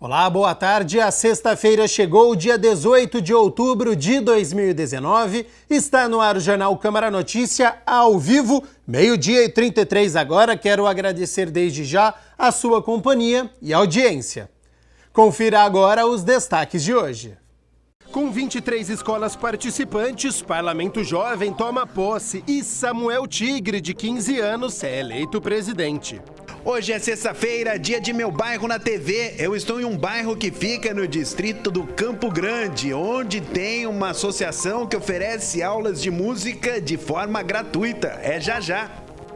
Olá, boa tarde. A sexta-feira chegou, dia 18 de outubro de 2019. Está no ar o Jornal Câmara Notícia, ao vivo, 12h33 agora. Quero agradecer desde já a sua companhia e audiência. Confira agora os destaques de hoje. Com 23 escolas participantes, Parlamento Jovem toma posse e Samuel Tigre, de 15 anos, é eleito presidente. Hoje é sexta-feira, dia de Meu Bairro na TV. Eu estou em um bairro que fica no distrito do Campo Grande, onde tem uma associação que oferece aulas de música de forma gratuita. É já já.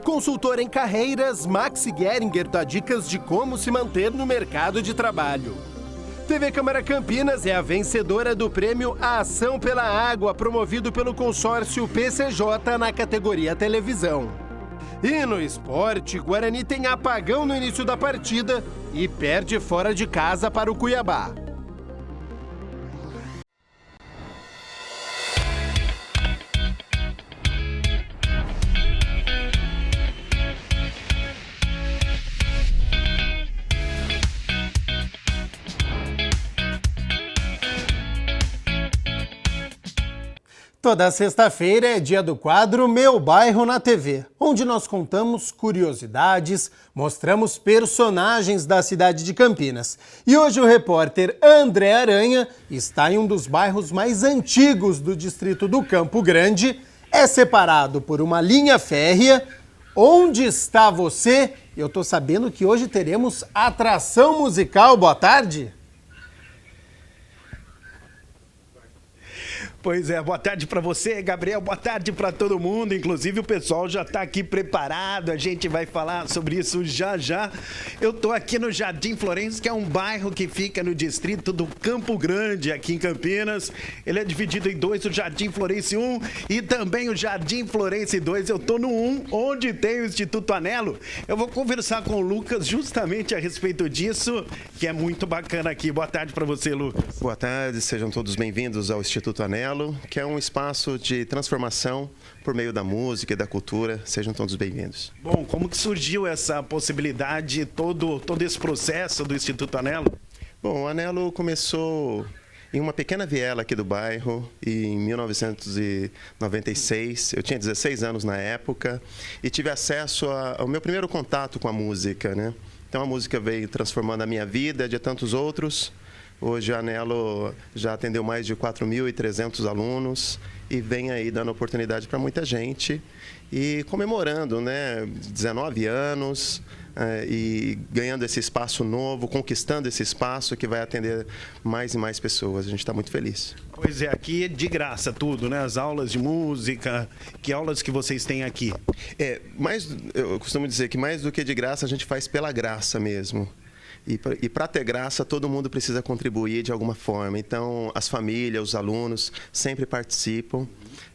Consultor em carreiras, Maxi Geringer dá dicas de como se manter no mercado de trabalho. TV Câmara Campinas é a vencedora do prêmio A Ação pela Água, promovido pelo consórcio PCJ na categoria televisão. E no esporte, Guarani tem apagão no início da partida e perde fora de casa para o Cuiabá. Toda sexta-feira é dia do quadro Meu Bairro na TV, onde nós contamos curiosidades, mostramos personagens da cidade de Campinas. E hoje o repórter André Aranha está em um dos bairros mais antigos do distrito do Campo Grande, é separado por uma linha férrea. Onde está você? Eu tô sabendo que hoje teremos atração musical. Boa tarde. Pois é, boa tarde para você, Gabriel, boa tarde para todo mundo, inclusive o pessoal já está aqui preparado, a gente vai falar sobre isso já já. Eu estou aqui no Jardim Florense, que é um bairro que fica no distrito do Campo Grande, aqui em Campinas. Ele é dividido em dois, o Jardim Florense 1 e também o Jardim Florense 2. Eu estou no 1, onde tem o Instituto Anelo. Eu vou conversar com o Lucas justamente a respeito disso, que é muito bacana aqui. Boa tarde para você, Lucas. Boa tarde, sejam todos bem-vindos ao Instituto Anelo, que é um espaço de transformação por meio da música e da cultura. Sejam todos bem-vindos. Bom, como que surgiu essa possibilidade, todo esse processo do Instituto Anelo? Bom, o Anelo começou em uma pequena viela aqui do bairro em 1996. Eu tinha 16 anos na época e tive acesso ao meu primeiro contato com a música, né? Então a música veio transformando a minha vida, de tantos outros. Hoje a Anelo já atendeu mais de 4.300 alunos e vem aí dando oportunidade para muita gente e comemorando, né, 19 anos e ganhando esse espaço novo, conquistando esse espaço que vai atender mais e mais pessoas. A gente está muito feliz. Pois é, aqui é de graça tudo, né? As aulas de música, que aulas que vocês têm aqui? Eu costumo dizer que mais do que de graça, a gente faz pela graça mesmo. E para ter graça, todo mundo precisa contribuir de alguma forma. Então, as famílias, os alunos sempre participam,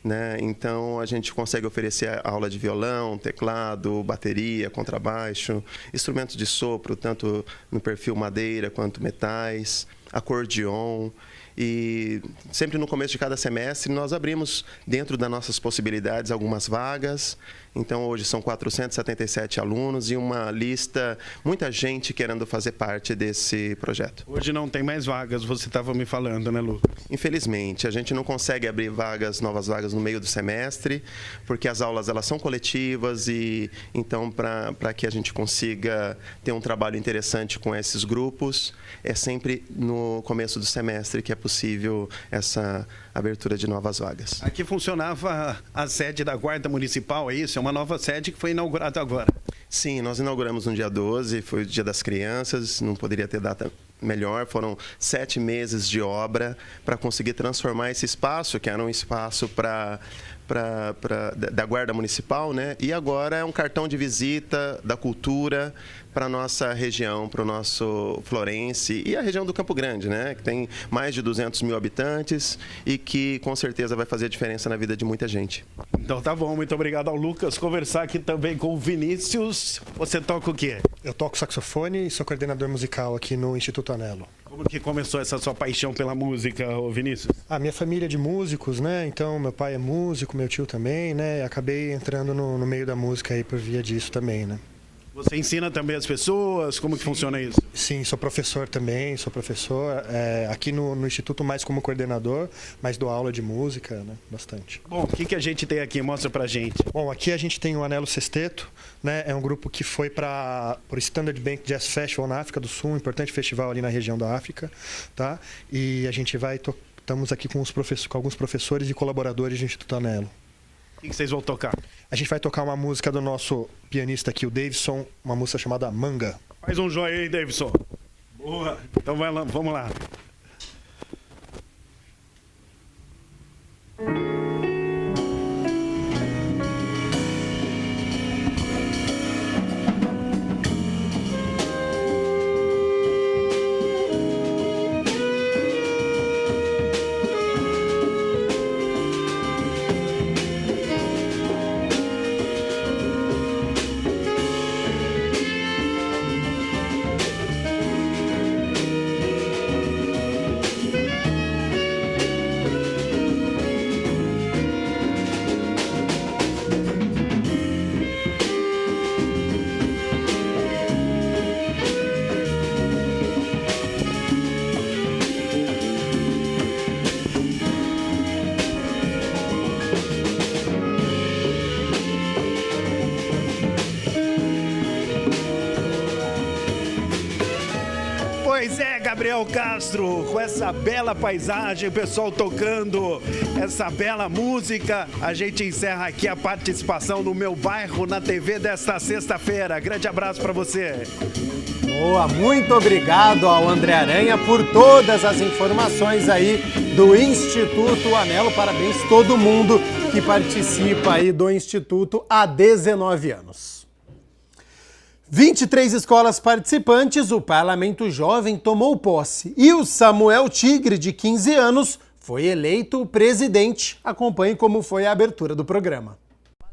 né? Então, a gente consegue oferecer aula de violão, teclado, bateria, contrabaixo, instrumentos de sopro, tanto no perfil madeira quanto metais, acordeon. E sempre no começo de cada semestre nós abrimos, dentro das nossas possibilidades, algumas vagas. Então hoje são 477 alunos e uma lista, muita gente querendo fazer parte desse projeto. Hoje não tem mais vagas, você estava me falando, né, Lucas? Infelizmente, a gente não consegue abrir novas vagas no meio do semestre, porque as aulas elas são coletivas e então para que a gente consiga ter um trabalho interessante com esses grupos, é sempre no começo do semestre que é possível essa abertura de novas vagas. Aqui funcionava a sede da Guarda Municipal, é isso? É uma nova sede que foi inaugurada agora. Sim, nós inauguramos no dia 12, foi o Dia das Crianças, não poderia ter data melhor. Foram 7 meses de obra para conseguir transformar esse espaço, que era um espaço da Guarda Municipal, né? E agora é um cartão de visita da cultura para a nossa região, para o nosso Florense e a região do Campo Grande, né? Que tem mais de 200 mil habitantes e que com certeza vai fazer a diferença na vida de muita gente. Então tá bom, muito obrigado ao Lucas. Conversar aqui também com o Vinícius. Você toca o quê? Eu toco saxofone e sou coordenador musical aqui no Instituto Anelo. Como que começou essa sua paixão pela música, Vinícius? A minha família é de músicos, né? Então meu pai é músico, meu tio também, né? E acabei entrando no meio da música aí por via disso também, né? Você ensina também as pessoas? Como que funciona isso? Sim, sou professor também, aqui no Instituto mais como coordenador, mas dou aula de música, né, bastante. Bom, o que a gente tem aqui? Mostra pra gente. Bom, aqui a gente tem o Anelo Sexteto, né, é um grupo que foi para o Standard Bank Jazz Festival na África do Sul, um importante festival ali na região da África, tá? E a gente estamos aqui com alguns professores e colaboradores do Instituto Anelo. O que vocês vão tocar? A gente vai tocar uma música do nosso pianista aqui, o Davidson, uma música chamada Manga. Faz um joinha aí, Davidson. Boa. Então vai lá, vamos lá. Pois é, Gabriel Castro, com essa bela paisagem, o pessoal tocando essa bela música, a gente encerra aqui a participação do Meu Bairro na TV desta sexta-feira. Grande abraço para você. Boa, muito obrigado ao André Aranha por todas as informações aí do Instituto Anelo. Parabéns a todo mundo que participa aí do Instituto há 19 anos. 23 escolas participantes, o Parlamento Jovem tomou posse e o Samuel Tigre, de 15 anos, foi eleito presidente. Acompanhe como foi a abertura do programa.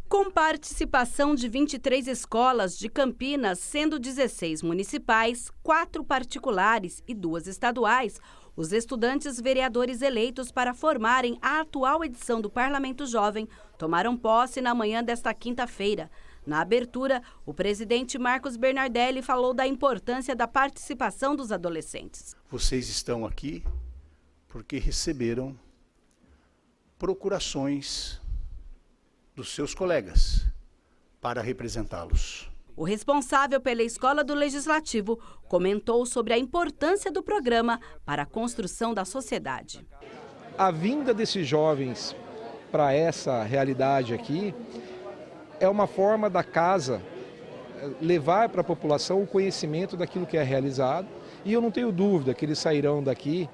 Com participação de 23 escolas de Campinas, sendo 16 municipais, 4 particulares e 2 estaduais, os estudantes vereadores eleitos para formarem a atual edição do Parlamento Jovem tomaram posse na manhã desta quinta-feira. Na abertura, o presidente Marcos Bernardelli falou da importância da participação dos adolescentes. Vocês estão aqui porque receberam procurações dos seus colegas para representá-los. O responsável pela Escola do Legislativo comentou sobre a importância do programa para a construção da sociedade. A vinda desses jovens para essa realidade aqui é uma forma da casa levar para a população o conhecimento daquilo que é realizado, e eu não tenho dúvida que eles sairão daqui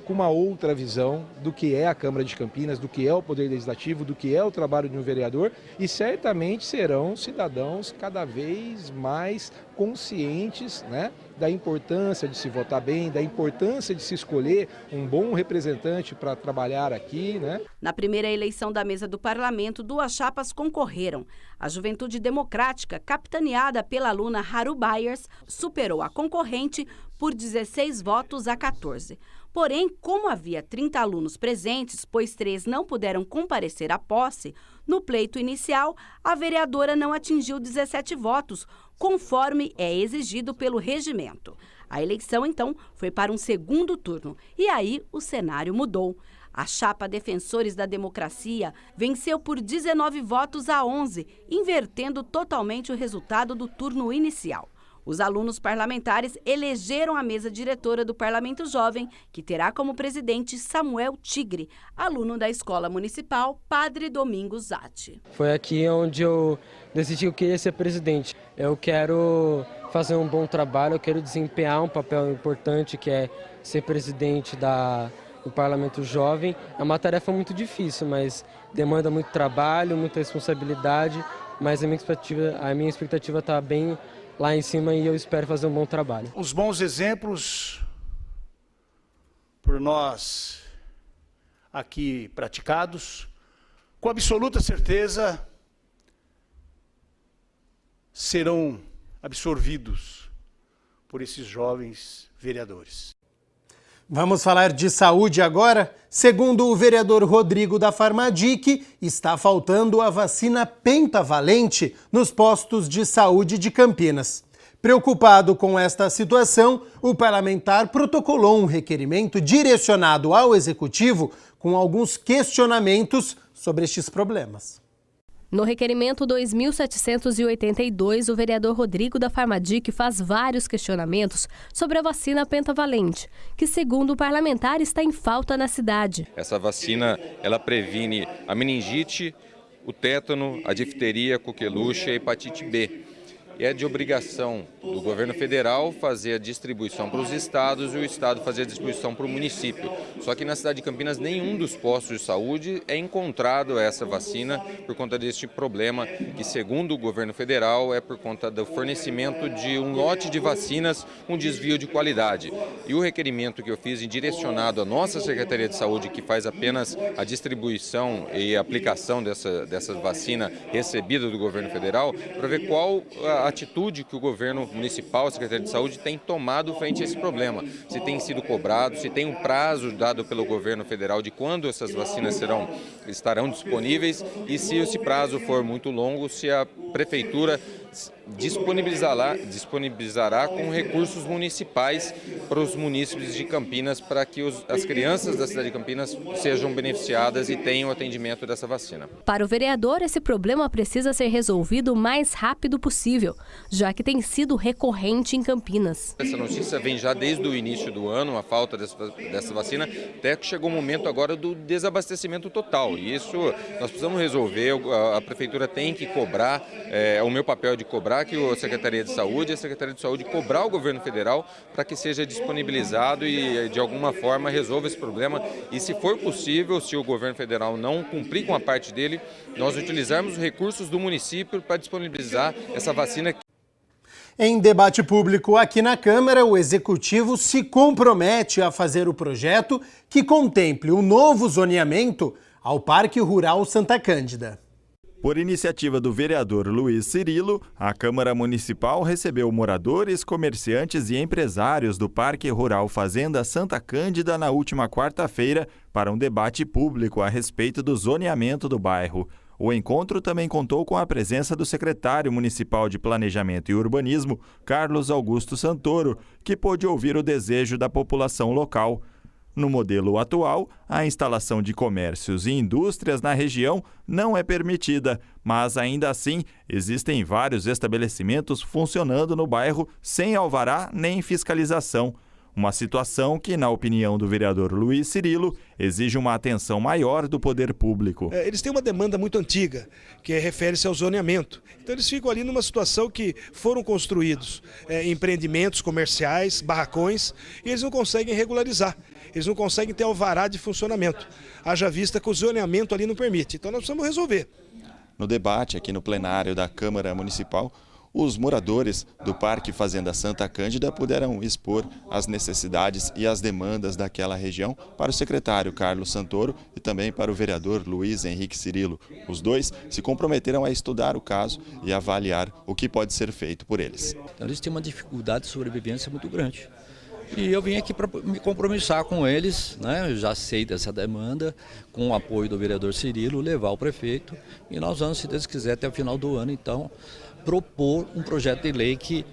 com uma outra visão do que é a Câmara de Campinas, do que é o Poder Legislativo, do que é o trabalho de um vereador, e certamente serão cidadãos cada vez mais conscientes, né, da importância de se votar bem, da importância de se escolher um bom representante para trabalhar aqui, né? Na primeira eleição da mesa do parlamento, 2 chapas concorreram. A Juventude Democrática, capitaneada pela aluna Haru Byers, superou a concorrente por 16 votos a 14. Porém, como havia 30 alunos presentes, pois 3 não puderam comparecer à posse, no pleito inicial, a vereadora não atingiu 17 votos, conforme é exigido pelo regimento. A eleição, então, foi para um segundo turno, e aí o cenário mudou. A chapa Defensores da Democracia venceu por 19 votos a 11, invertendo totalmente o resultado do turno inicial. Os alunos parlamentares elegeram a mesa diretora do Parlamento Jovem, que terá como presidente Samuel Tigre, aluno da Escola Municipal Padre Domingos Zatti. Foi aqui onde eu decidi que eu queria ser presidente. Eu quero fazer um bom trabalho, eu quero desempenhar um papel importante, que é ser presidente do Parlamento Jovem. É uma tarefa muito difícil, mas demanda muito trabalho, muita responsabilidade, mas a minha expectativa está bem lá em cima e eu espero fazer um bom trabalho. Os bons exemplos por nós aqui praticados, com absoluta certeza, serão absorvidos por esses jovens vereadores. Vamos falar de saúde agora? Segundo o vereador Rodrigo da Farmadic, está faltando a vacina pentavalente nos postos de saúde de Campinas. Preocupado com esta situação, o parlamentar protocolou um requerimento direcionado ao Executivo com alguns questionamentos sobre estes problemas. No requerimento 2782, o vereador Rodrigo da Farmadic faz vários questionamentos sobre a vacina pentavalente, que, segundo o parlamentar, está em falta na cidade. Essa vacina, ela previne a meningite, o tétano, a difteria, a coqueluche e a hepatite B. E é de obrigação do governo federal fazer a distribuição para os estados e o estado fazer a distribuição para o município. Só que na cidade de Campinas, nenhum dos postos de saúde é encontrado essa vacina por conta deste problema, que segundo o governo federal é por conta do fornecimento de um lote de vacinas, um desvio de qualidade. E o requerimento que eu fiz direcionado à nossa Secretaria de Saúde, que faz apenas a distribuição e aplicação dessa vacina recebida do governo federal, para ver qual a atitude que o governo municipal, a Secretaria de Saúde, tem tomado frente a esse problema. Se tem sido cobrado, se tem um prazo dado pelo governo federal de quando essas vacinas estarão disponíveis e se esse prazo for muito longo, se a prefeitura disponibilizará com recursos municipais para os munícipes de Campinas para que as crianças da cidade de Campinas sejam beneficiadas e tenham atendimento dessa vacina. Para o vereador, esse problema precisa ser resolvido o mais rápido possível, já que tem sido recorrente em Campinas. Essa notícia vem já desde o início do ano, a falta dessa vacina, até que chegou o momento agora do desabastecimento total. E isso nós precisamos resolver, a prefeitura tem que cobrar, é o meu papel de cobrar que a Secretaria de Saúde cobrar o governo federal para que seja disponibilizado e de alguma forma resolva esse problema. E se for possível, se o governo federal não cumprir com a parte dele, nós utilizarmos os recursos do município para disponibilizar essa vacina. Em debate público aqui na Câmara, o Executivo se compromete a fazer o projeto que contemple o novo zoneamento ao Parque Rural Santa Cândida. Por iniciativa do vereador Luiz Cirilo, a Câmara Municipal recebeu moradores, comerciantes e empresários do Parque Rural Fazenda Santa Cândida na última quarta-feira para um debate público a respeito do zoneamento do bairro. O encontro também contou com a presença do secretário municipal de Planejamento e Urbanismo, Carlos Augusto Santoro, que pôde ouvir o desejo da população local. No modelo atual, a instalação de comércios e indústrias na região não é permitida, mas ainda assim existem vários estabelecimentos funcionando no bairro sem alvará nem fiscalização. Uma situação que, na opinião do vereador Luiz Cirilo, exige uma atenção maior do poder público. Eles têm uma demanda muito antiga, que refere-se ao zoneamento. Então eles ficam ali numa situação que foram construídos empreendimentos comerciais, barracões, e eles não conseguem regularizar. Eles não conseguem ter alvará de funcionamento. Haja vista que o zoneamento ali não permite. Então nós precisamos resolver. No debate aqui no plenário da Câmara Municipal, os moradores do Parque Fazenda Santa Cândida puderam expor as necessidades e as demandas daquela região para o secretário Carlos Santoro e também para o vereador Luiz Henrique Cirilo. Os dois se comprometeram a estudar o caso e avaliar o que pode ser feito por eles. Então, eles têm uma dificuldade de sobrevivência muito grande. E eu vim aqui para me compromissar com eles, né? Eu já sei dessa demanda, com o apoio do vereador Cirilo, levar ao prefeito. E nós vamos, se Deus quiser, até o final do ano, então, propor um projeto de lei que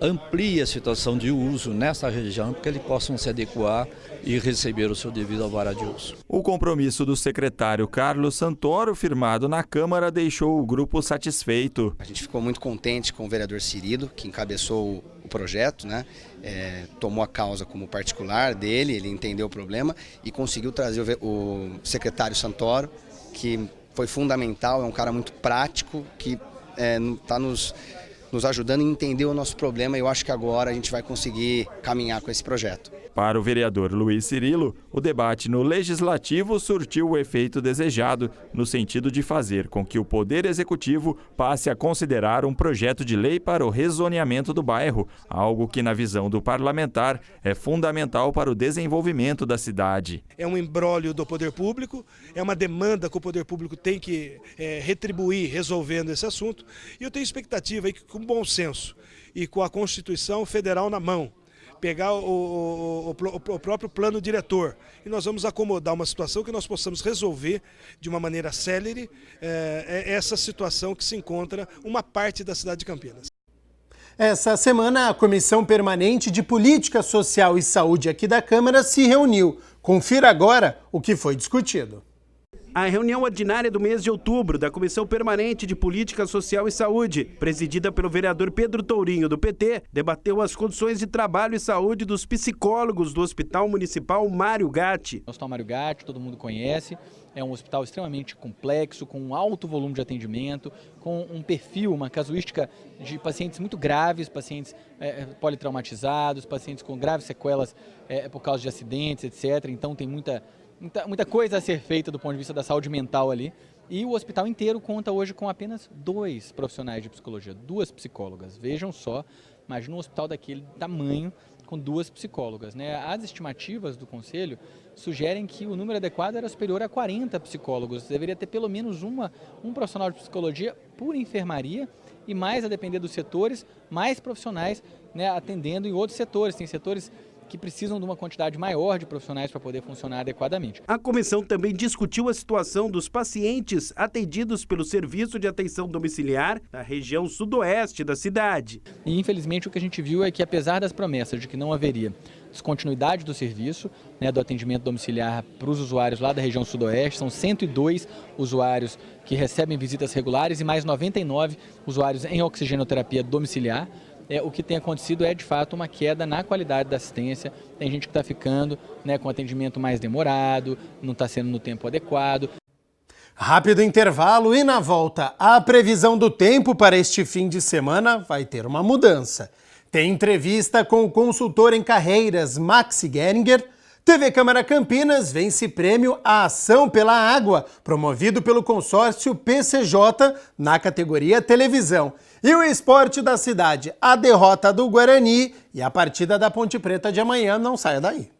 amplie a situação de uso nessa região, para que eles possam se adequar e receber o seu devido alvará de uso. O compromisso do secretário Carlos Santoro, firmado na Câmara, deixou o grupo satisfeito. A gente ficou muito contente com o vereador Cirilo, que encabeçou o projeto, né? Tomou a causa como particular dele, ele entendeu o problema e conseguiu trazer o secretário Santoro, que foi fundamental, é um cara muito prático, que está nos ajudando a entender o nosso problema, e eu acho que agora a gente vai conseguir caminhar com esse projeto. Para o vereador Luiz Cirilo, o debate no Legislativo surtiu o efeito desejado, no sentido de fazer com que o Poder Executivo passe a considerar um projeto de lei para o rezoneamento do bairro, algo que, na visão do parlamentar, é fundamental para o desenvolvimento da cidade. É um imbróglio do poder público, é uma demanda que o poder público tem que retribuir resolvendo esse assunto, e eu tenho expectativa aí que, com bom senso e com a Constituição Federal na mão, pegar o próprio plano diretor e nós vamos acomodar uma situação que nós possamos resolver de uma maneira célere essa situação que se encontra uma parte da cidade de Campinas. Essa semana, a Comissão Permanente de Política Social e Saúde aqui da Câmara se reuniu. Confira agora o que foi discutido. A reunião ordinária do mês de outubro da Comissão Permanente de Política Social e Saúde, presidida pelo vereador Pedro Tourinho, do PT, debateu as condições de trabalho e saúde dos psicólogos do Hospital Municipal Mário Gatti. O Hospital Mário Gatti, todo mundo conhece, é um hospital extremamente complexo, com um alto volume de atendimento, com um perfil, uma casuística de pacientes muito graves, pacientes politraumatizados, pacientes com graves sequelas por causa de acidentes, etc. Então tem muita coisa a ser feita do ponto de vista da saúde mental ali. E o hospital inteiro conta hoje com apenas 2 profissionais de psicologia, 2 psicólogas. Vejam só, imagina um hospital daquele tamanho com 2 psicólogas, né? As estimativas do Conselho sugerem que o número adequado era superior a 40 psicólogos. Deveria ter pelo menos um profissional de psicologia por enfermaria e mais, a depender dos setores, mais profissionais, né, atendendo em outros setores. Tem setores que precisam de uma quantidade maior de profissionais para poder funcionar adequadamente. A comissão também discutiu a situação dos pacientes atendidos pelo Serviço de Atenção Domiciliar na região sudoeste da cidade. E infelizmente o que a gente viu é que, apesar das promessas de que não haveria descontinuidade do serviço, né, do atendimento domiciliar para os usuários lá da região sudoeste, são 102 usuários que recebem visitas regulares e mais 99 usuários em oxigenoterapia domiciliar. O que tem acontecido é, de fato, uma queda na qualidade da assistência. Tem gente que está ficando, né, com atendimento mais demorado, não está sendo no tempo adequado. Rápido intervalo e na volta, a previsão do tempo para este fim de semana vai ter uma mudança. Tem entrevista com o consultor em carreiras Maxi Geringer. TV Câmara Campinas vence prêmio A Ação pela Água, promovido pelo consórcio PCJ na categoria televisão. E o esporte da cidade, a derrota do Guarani e a partida da Ponte Preta de amanhã. Não saia daí.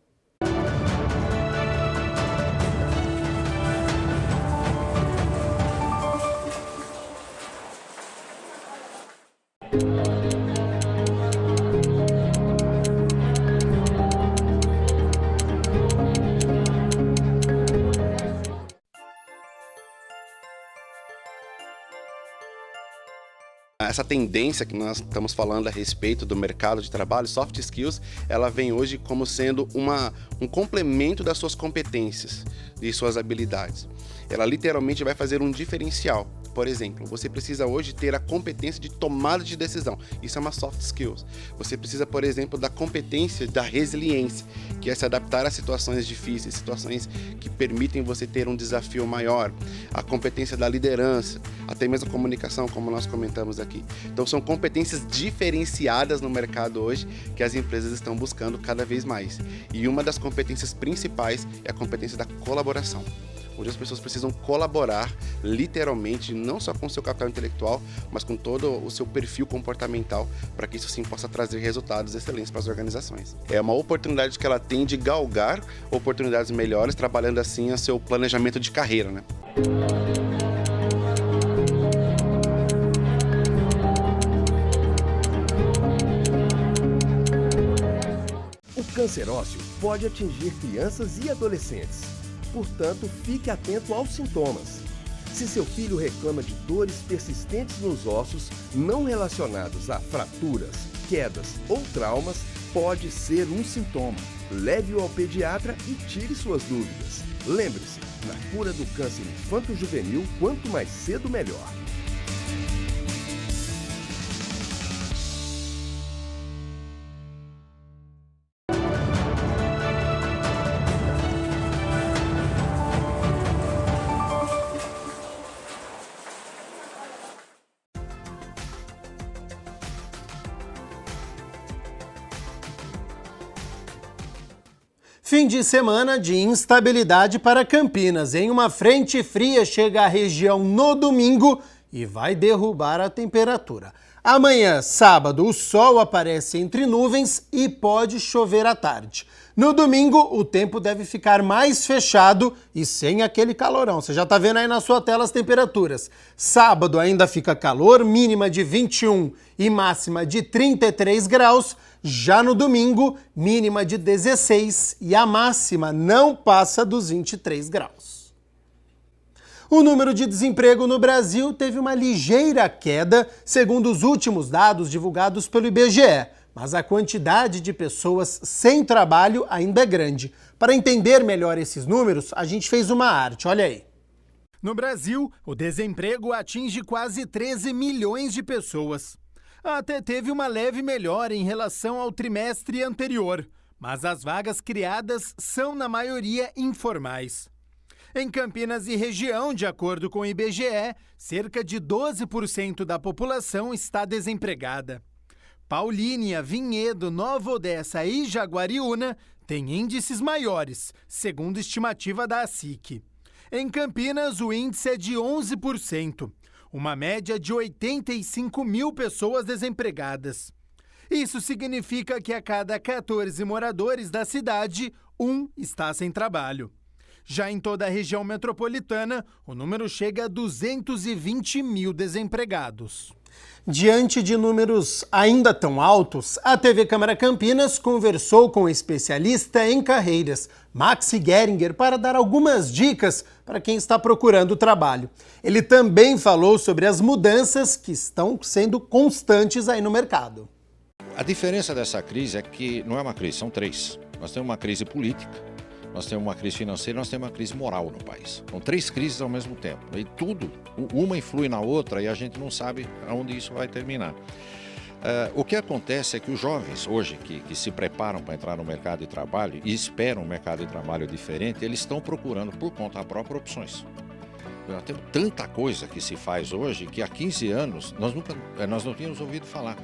Essa tendência que nós estamos falando a respeito do mercado de trabalho, soft skills, ela vem hoje como sendo um complemento das suas competências e suas habilidades. Ela literalmente vai fazer um diferencial. Por exemplo, você precisa hoje ter a competência de tomada de decisão. Isso é uma soft skills. Você precisa, por exemplo, da competência da resiliência, que é se adaptar a situações difíceis, situações que permitem você ter um desafio maior. A competência da liderança, até mesmo a comunicação, como nós comentamos aqui. Então, são competências diferenciadas no mercado hoje que as empresas estão buscando cada vez mais. E uma das competências principais é a competência da colaboração. Hoje as pessoas precisam colaborar, literalmente, não só com o seu capital intelectual, mas com todo o seu perfil comportamental, para que isso sim possa trazer resultados excelentes para as organizações. É uma oportunidade que ela tem de galgar oportunidades melhores, trabalhando assim o seu planejamento de carreira, né? O câncer ósseo pode atingir crianças e adolescentes. Portanto, fique atento aos sintomas. Se seu filho reclama de dores persistentes nos ossos, não relacionados a fraturas, quedas ou traumas, pode ser um sintoma. Leve-o ao pediatra e tire suas dúvidas. Lembre-se, na cura do câncer infanto-juvenil, quanto mais cedo, melhor. Fim de semana de instabilidade para Campinas. Em uma frente fria chega à região no domingo e vai derrubar a temperatura. Amanhã, sábado, o sol aparece entre nuvens e pode chover à tarde. No domingo, o tempo deve ficar mais fechado e sem aquele calorão. Você já está vendo aí na sua tela as temperaturas. Sábado ainda fica calor, mínima de 21 e máxima de 33 graus. Já no domingo, mínima de 16 e a máxima não passa dos 23 graus. O número de desemprego no Brasil teve uma ligeira queda, segundo os últimos dados divulgados pelo IBGE. Mas a quantidade de pessoas sem trabalho ainda é grande. Para entender melhor esses números, a gente fez uma arte, olha aí. No Brasil, o desemprego atinge quase 13 milhões de pessoas. Até teve uma leve melhora em relação ao trimestre anterior, mas as vagas criadas são, na maioria, informais. Em Campinas e região, de acordo com o IBGE, cerca de 12% da população está desempregada. Paulínia, Vinhedo, Nova Odessa e Jaguariúna têm índices maiores, segundo estimativa da ASIC. Em Campinas, o índice é de 11%, uma média de 85 mil pessoas desempregadas. Isso significa que a cada 14 moradores da cidade, um está sem trabalho. Já em toda a região metropolitana, o número chega a 220 mil desempregados. Diante de números ainda tão altos, a TV Câmara Campinas conversou com o especialista em carreiras, Maxi Geringer, para dar algumas dicas para quem está procurando trabalho. Ele também falou sobre as mudanças que estão sendo constantes aí no mercado. A diferença dessa crise é que não é uma crise, são três. Nós temos uma crise política, nós temos uma crise financeira, nós temos uma crise moral no país. São três crises ao mesmo tempo. E tudo, uma influi na outra e a gente não sabe aonde isso vai terminar. O que acontece é que os jovens hoje que se preparam para entrar no mercado de trabalho e esperam um mercado de trabalho diferente, eles estão procurando por conta própria opções. Nós temos tanta coisa que se faz hoje que há 15 anos nós não tínhamos ouvido falar.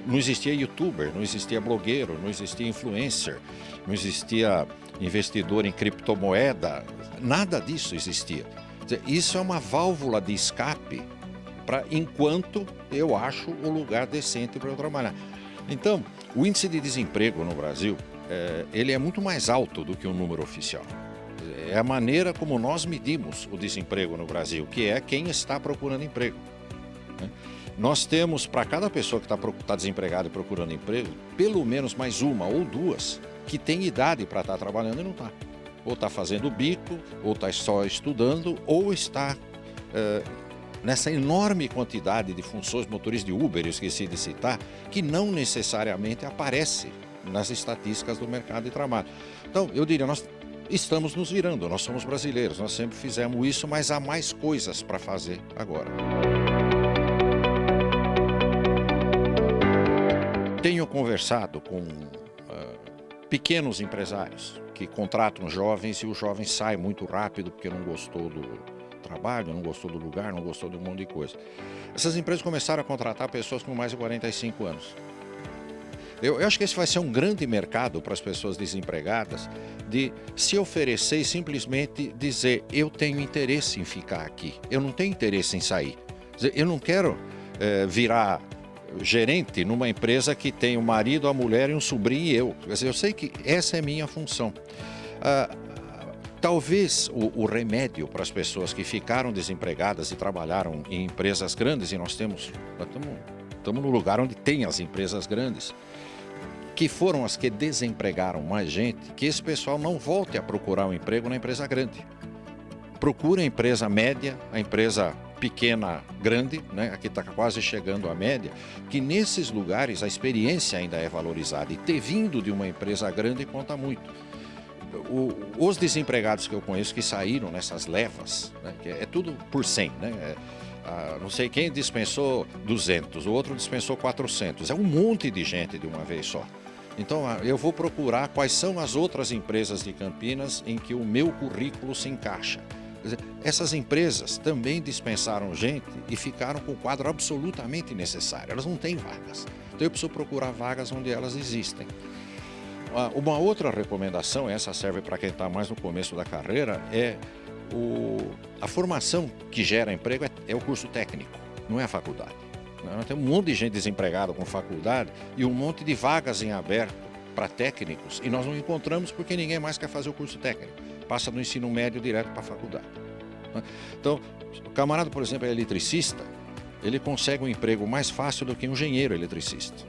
Não existia youtuber, não existia blogueiro, não existia influencer, não existia investidor em criptomoeda, nada disso existia. Isso é uma válvula de escape para enquanto eu acho o lugar decente para eu trabalhar. Então, o índice de desemprego no Brasil, ele é muito mais alto do que o número oficial. É a maneira como nós medimos o desemprego no Brasil, que é quem está procurando emprego. Nós temos, para cada pessoa que está desempregada e procurando emprego, pelo menos mais uma ou duas que tem idade para estar trabalhando e não está. Ou está fazendo bico, ou está só estudando, ou está nessa enorme quantidade de funções, motoristas de Uber, eu esqueci de citar, que não necessariamente aparece nas estatísticas do mercado de trabalho. Então, eu diria, nós estamos nos virando, nós somos brasileiros, nós sempre fizemos isso, mas há mais coisas para fazer agora. Tenho conversado com pequenos empresários que contratam jovens e o jovem sai muito rápido porque não gostou do trabalho, não gostou do lugar, não gostou de um monte de coisa. Essas empresas começaram a contratar pessoas com mais de 45 anos. Eu acho que esse vai ser um grande mercado para as pessoas desempregadas de se oferecer e simplesmente dizer: eu tenho interesse em ficar aqui, eu não tenho interesse em sair. Eu não quero virar gerente numa empresa que tem um marido, a mulher e um sobrinho e eu. Quer dizer, eu sei que essa é minha função. Talvez o remédio para as pessoas que ficaram desempregadas e trabalharam em empresas grandes, e nós estamos no lugar onde tem as empresas grandes, que foram as que desempregaram mais gente, que esse pessoal não volte a procurar um emprego na empresa grande. Procure a empresa média, a empresa pequena, grande, né? Aqui está quase chegando à média, que nesses lugares a experiência ainda é valorizada e ter vindo de uma empresa grande conta muito. Os desempregados que eu conheço que saíram nessas levas, né? Que é tudo por 100, né? Não sei quem dispensou 200, o outro dispensou 400, é um monte de gente de uma vez só. Então eu vou procurar quais são as outras empresas de Campinas em que o meu currículo se encaixa. Essas empresas também dispensaram gente e ficaram com o quadro absolutamente necessário. Elas não têm vagas. Então eu preciso procurar vagas onde elas existem. Uma outra recomendação, essa serve para quem está mais no começo da carreira, é a formação que gera emprego é o curso técnico, não é a faculdade. Tem um monte de gente desempregada com faculdade e um monte de vagas em aberto para técnicos e nós não encontramos porque ninguém mais quer fazer o curso técnico. Passa do ensino médio direto para a faculdade. Então, o camarada, por exemplo, é eletricista, ele consegue um emprego mais fácil do que um engenheiro eletricista.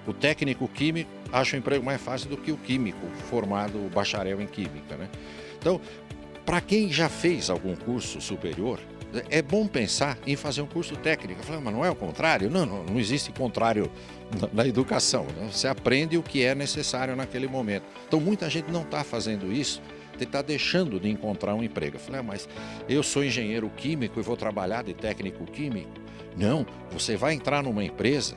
O técnico químico acha o emprego mais fácil do que o químico formado bacharel em química, né? Então, para quem já fez algum curso superior, é bom pensar em fazer um curso técnico. Eu falei, mas não é o contrário? Não existe contrário na educação, né? Você aprende o que é necessário naquele momento. Então, muita gente não está fazendo isso, está deixando de encontrar um emprego. Eu falei, mas eu sou engenheiro químico e vou trabalhar de técnico químico? Não, você vai entrar numa empresa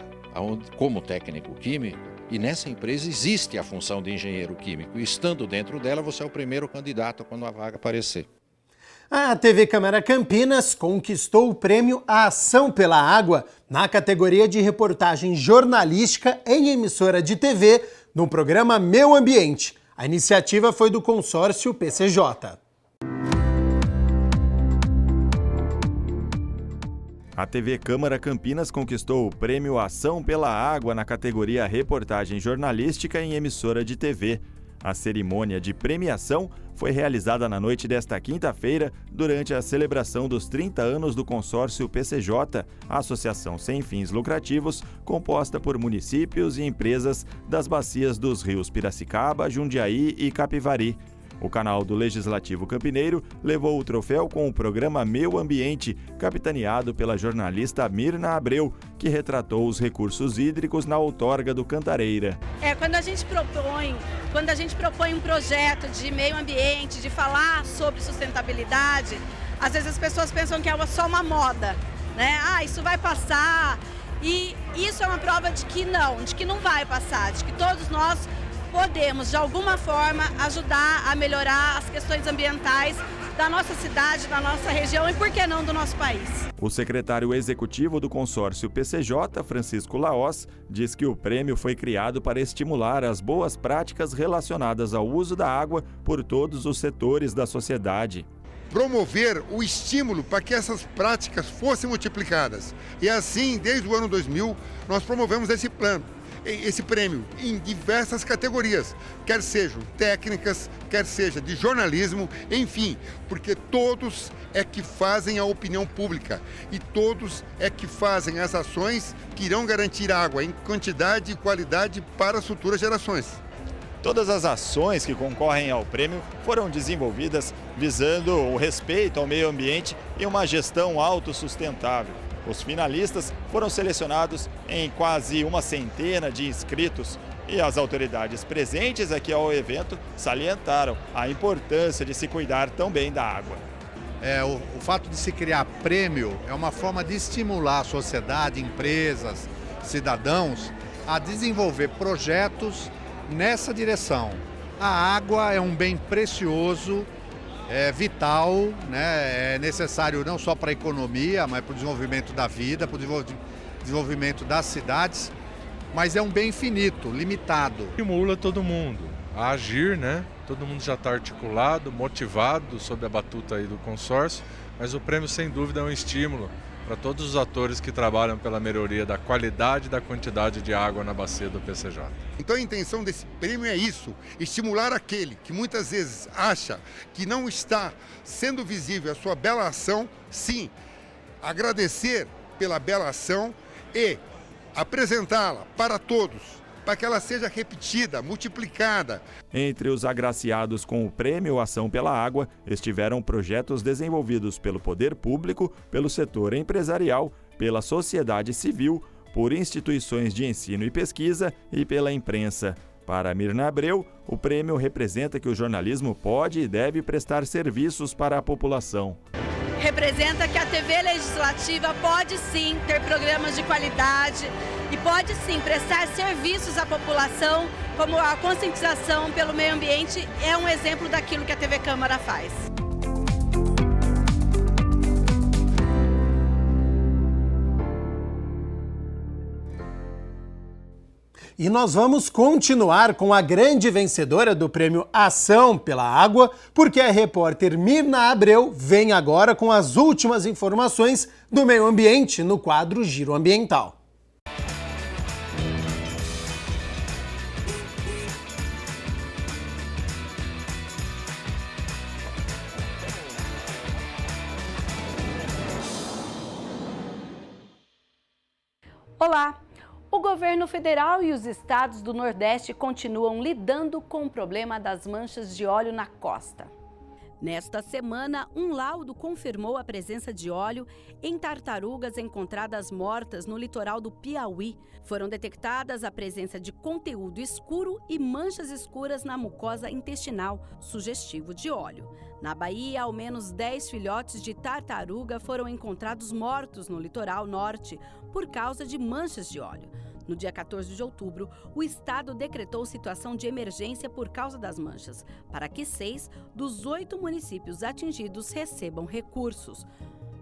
como técnico químico e nessa empresa existe a função de engenheiro químico. E estando dentro dela, você é o primeiro candidato quando a vaga aparecer. A TV Câmara Campinas conquistou o prêmio A Ação pela Água na categoria de reportagem jornalística em emissora de TV no programa Meu Ambiente. A iniciativa foi do consórcio PCJ. A TV Câmara Campinas conquistou o prêmio Ação pela Água na categoria Reportagem Jornalística em Emissora de TV. A cerimônia de premiação foi realizada na noite desta quinta-feira, durante a celebração dos 30 anos do consórcio PCJ, a associação sem fins lucrativos, composta por municípios e empresas das bacias dos rios Piracicaba, Jundiaí e Capivari. O canal do Legislativo Campineiro levou o troféu com o programa Meu Ambiente, capitaneado pela jornalista Mirna Abreu, que retratou os recursos hídricos na outorga do Cantareira. Quando a gente propõe um projeto de meio ambiente, de falar sobre sustentabilidade, às vezes as pessoas pensam que é só uma moda, né? Isso vai passar. E isso é uma prova de que não vai passar, de que todos nós podemos, de alguma forma, ajudar a melhorar as questões ambientais da nossa cidade, da nossa região e, por que não, do nosso país. O secretário executivo do consórcio PCJ, Francisco Laós, diz que o prêmio foi criado para estimular as boas práticas relacionadas ao uso da água por todos os setores da sociedade. Promover o estímulo para que essas práticas fossem multiplicadas. E assim, desde o ano 2000, nós promovemos esse prêmio em diversas categorias, quer sejam técnicas, quer seja de jornalismo, enfim, porque todos é que fazem a opinião pública e todos é que fazem as ações que irão garantir água em quantidade e qualidade para as futuras gerações. Todas as ações que concorrem ao prêmio foram desenvolvidas visando o respeito ao meio ambiente e uma gestão autossustentável. Os finalistas foram selecionados em quase uma centena de inscritos e as autoridades presentes aqui ao evento salientaram a importância de se cuidar também da água. O fato de se criar prêmio é uma forma de estimular a sociedade, empresas, cidadãos a desenvolver projetos nessa direção. A água é um bem precioso, é vital, né? É necessário não só para a economia, mas para o desenvolvimento da vida, para o desenvolvimento das cidades, mas é um bem finito, limitado. Estimula todo mundo a agir, né? Todo mundo já está articulado, motivado sob a batuta aí do consórcio, mas o prêmio sem dúvida é um estímulo para todos os atores que trabalham pela melhoria da qualidade e da quantidade de água na bacia do PCJ. Então a intenção desse prêmio é isso, estimular aquele que muitas vezes acha que não está sendo visível a sua bela ação, sim, agradecer pela bela ação e apresentá-la para todos, para que ela seja repetida, multiplicada. Entre os agraciados com o Prêmio Ação pela Água estiveram projetos desenvolvidos pelo poder público, pelo setor empresarial, pela sociedade civil, por instituições de ensino e pesquisa e pela imprensa. Para Mirna Abreu, o prêmio representa que o jornalismo pode e deve prestar serviços para a população. Representa que a TV Legislativa pode sim ter programas de qualidade e pode sim prestar serviços à população, como a conscientização pelo meio ambiente é um exemplo daquilo que a TV Câmara faz. E nós vamos continuar com a grande vencedora do prêmio Ação pela Água, porque a repórter Mirna Abreu vem agora com as últimas informações do meio ambiente no quadro Giro Ambiental. Olá! O governo federal e os estados do Nordeste continuam lidando com o problema das manchas de óleo na costa. Nesta semana, um laudo confirmou a presença de óleo em tartarugas encontradas mortas no litoral do Piauí. Foram detectadas a presença de conteúdo escuro e manchas escuras na mucosa intestinal, sugestivo de óleo. Na Bahia, ao menos 10 filhotes de tartaruga foram encontrados mortos no litoral norte por causa de manchas de óleo. No dia 14 de outubro, o estado decretou situação de emergência por causa das manchas, para que 6 dos 8 municípios atingidos recebam recursos.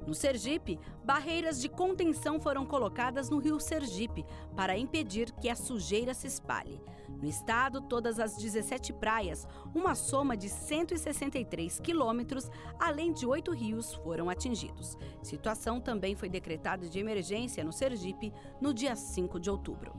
No Sergipe, barreiras de contenção foram colocadas no rio Sergipe para impedir que a sujeira se espalhe. No estado, todas as 17 praias, uma soma de 163 quilômetros, além de 8 rios, foram atingidos. Situação também foi decretada de emergência no Sergipe no dia 5 de outubro.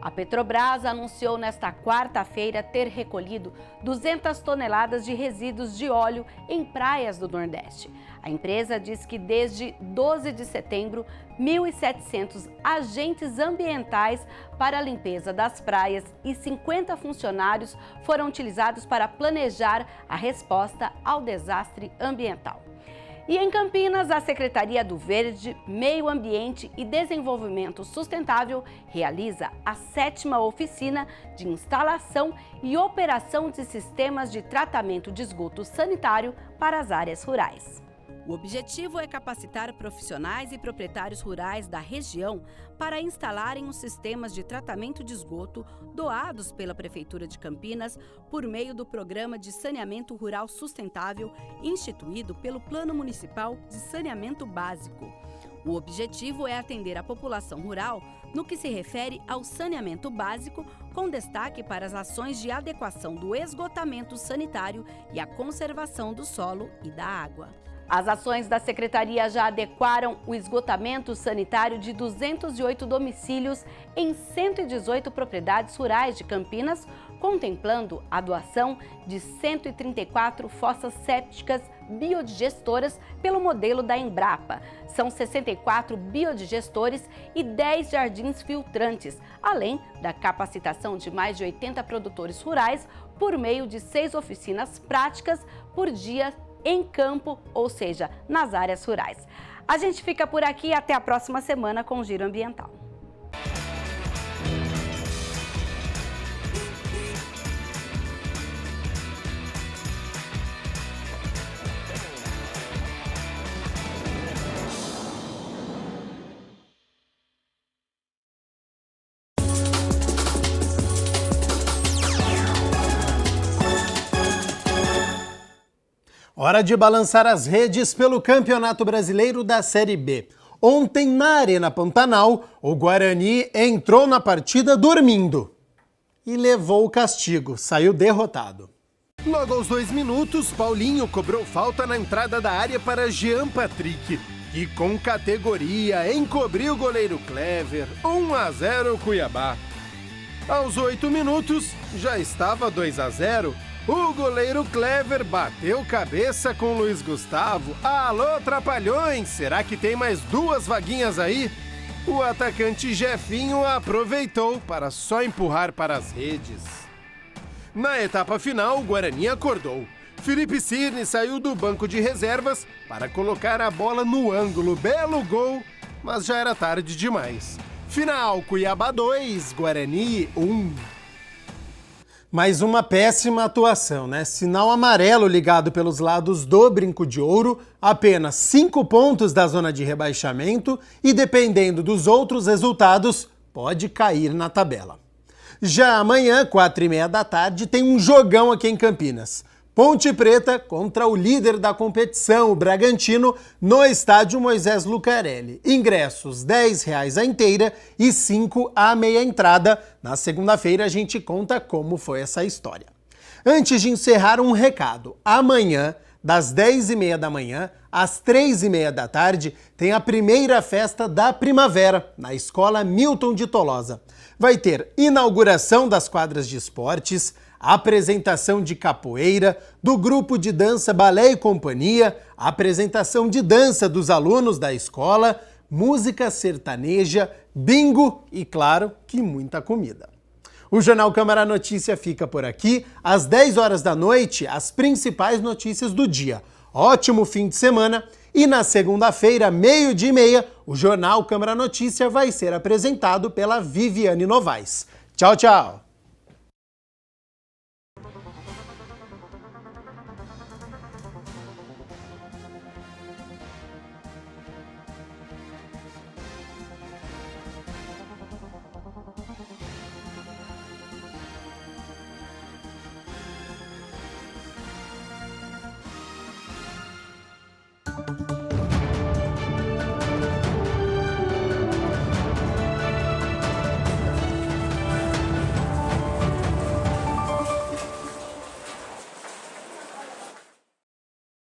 A Petrobras anunciou nesta quarta-feira ter recolhido 200 toneladas de resíduos de óleo em praias do Nordeste. A empresa diz que desde 12 de setembro, 1.700 agentes ambientais para a limpeza das praias e 50 funcionários foram utilizados para planejar a resposta ao desastre ambiental. E em Campinas, a Secretaria do Verde, Meio Ambiente e Desenvolvimento Sustentável realiza a 7ª oficina de instalação e operação de sistemas de tratamento de esgoto sanitário para as áreas rurais. O objetivo é capacitar profissionais e proprietários rurais da região para instalarem os sistemas de tratamento de esgoto doados pela Prefeitura de Campinas por meio do Programa de Saneamento Rural Sustentável instituído pelo Plano Municipal de Saneamento Básico. O objetivo é atender a população rural no que se refere ao saneamento básico, com destaque para as ações de adequação do esgotamento sanitário e a conservação do solo e da água. As ações da Secretaria já adequaram o esgotamento sanitário de 208 domicílios em 118 propriedades rurais de Campinas, contemplando a doação de 134 fossas sépticas biodigestoras pelo modelo da Embrapa. São 64 biodigestores e 10 jardins filtrantes, além da capacitação de mais de 80 produtores rurais por meio de 6 oficinas práticas por dia em campo, ou seja, nas áreas rurais. A gente fica por aqui e até a próxima semana com o Giro Ambiental. Hora de balançar as redes pelo Campeonato Brasileiro da Série B. Ontem, na Arena Pantanal, o Guarani entrou na partida dormindo e levou o castigo, saiu derrotado. Logo aos 2 minutos, Paulinho cobrou falta na entrada da área para Jean Patrick, que com categoria encobriu o goleiro Clever, 1-0 Cuiabá. Aos 8 minutos, já estava 2-0. O goleiro Clever bateu cabeça com Luiz Gustavo. Alô, Trapalhões! Será que tem mais 2 vaguinhas aí? O atacante Jefinho aproveitou para só empurrar para as redes. Na etapa final, o Guarani acordou. Felipe Cirne saiu do banco de reservas para colocar a bola no ângulo. Belo gol, mas já era tarde demais. Final, Cuiabá 2, Guarani 1. Mais uma péssima atuação, né? Sinal amarelo ligado pelos lados do Brinco de Ouro, apenas 5 pontos da zona de rebaixamento e, dependendo dos outros resultados, pode cair na tabela. Já amanhã, 4h30 da tarde, tem um jogão aqui em Campinas. Ponte Preta contra o líder da competição, o Bragantino, no estádio Moisés Lucarelli. Ingressos R$10 a inteira e 5 a meia entrada. Na segunda-feira a gente conta como foi essa história. Antes de encerrar, um recado. Amanhã, das 10h30 da manhã às 3h30 da tarde, tem a primeira festa da primavera na Escola Milton de Tolosa. Vai ter inauguração das quadras de esportes, apresentação de capoeira, do grupo de dança Balé e Companhia, apresentação de dança dos alunos da escola, música sertaneja, bingo e, claro, que muita comida. O Jornal Câmara Notícia fica por aqui. Às 10 horas da noite, as principais notícias do dia. Ótimo fim de semana e na segunda-feira, 12h30, o Jornal Câmara Notícia vai ser apresentado pela Viviane Novaes. Tchau, tchau!